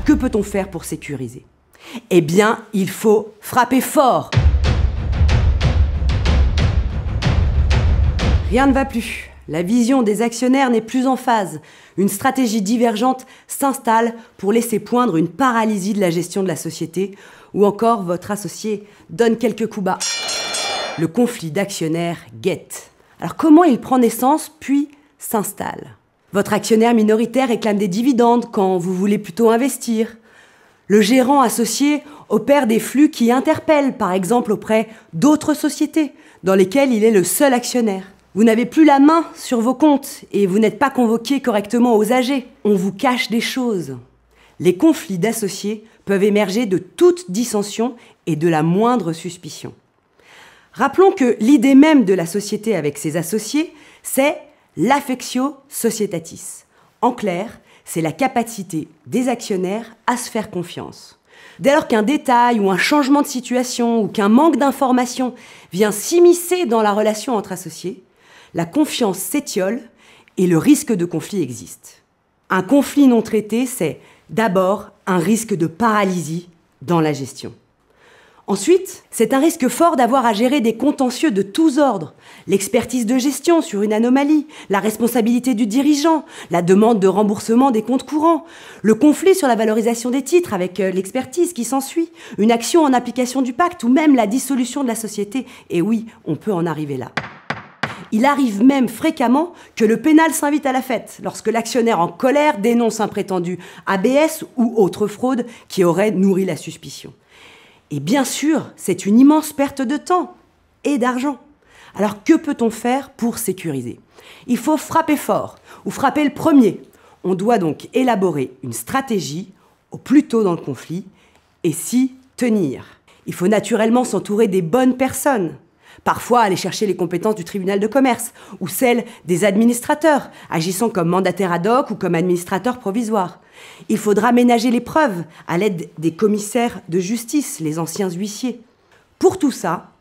que peut-on faire pour sécuriser? Eh bien, il faut frapper fort. Rien ne va plus. La vision des actionnaires n'est plus en phase. Une stratégie divergente s'installe pour laisser poindre une paralysie de la gestion de la société, ou encore votre associé donne quelques coups bas. Le conflit d'actionnaires guette. Alors comment il prend naissance puis s'installe? Votre actionnaire minoritaire réclame des dividendes quand vous voulez plutôt investir. Le gérant associé opère des flux qui interpellent, par exemple auprès d'autres sociétés dans lesquelles il est le seul actionnaire. Vous n'avez plus la main sur vos comptes et vous n'êtes pas convoqué correctement aux AG. On vous cache des choses. Les conflits d'associés peuvent émerger de toute dissension et de la moindre suspicion. Rappelons que l'idée même de la société avec ses associés, c'est l'affectio societatis. En clair, c'est la capacité des actionnaires à se faire confiance. Dès lors qu'un détail ou un changement de situation ou qu'un manque d'information vient s'immiscer dans la relation entre associés, la confiance s'étiole et le risque de conflit existe. Un conflit non traité, c'est d'abord un risque de paralysie dans la gestion. Ensuite, c'est un risque fort d'avoir à gérer des contentieux de tous ordres. L'expertise de gestion sur une anomalie, la responsabilité du dirigeant, la demande de remboursement des comptes courants, le conflit sur la valorisation des titres avec l'expertise qui s'ensuit, une action en application du pacte ou même la dissolution de la société. Et oui, on peut en arriver là. Il arrive même fréquemment que le pénal s'invite à la fête lorsque l'actionnaire en colère dénonce un prétendu ABS ou autre fraude qui aurait nourri la suspicion. Et bien sûr, c'est une immense perte de temps et d'argent. Alors que peut-on faire pour sécuriser? Il faut frapper fort ou frapper le premier. On doit donc élaborer une stratégie au plus tôt dans le conflit et s'y tenir. Il faut naturellement s'entourer des bonnes personnes. Parfois, aller chercher les compétences du tribunal de commerce ou celles des administrateurs, agissant comme mandataire ad hoc ou comme administrateur provisoire. Il faudra ménager les preuves à l'aide des commissaires de justice, les anciens huissiers. Pour tout ça,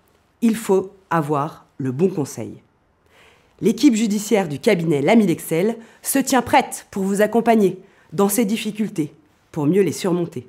il faut avoir le bon conseil. L'équipe judiciaire du cabinet Lamy Lexel se tient prête pour vous accompagner dans ces difficultés, pour mieux les surmonter.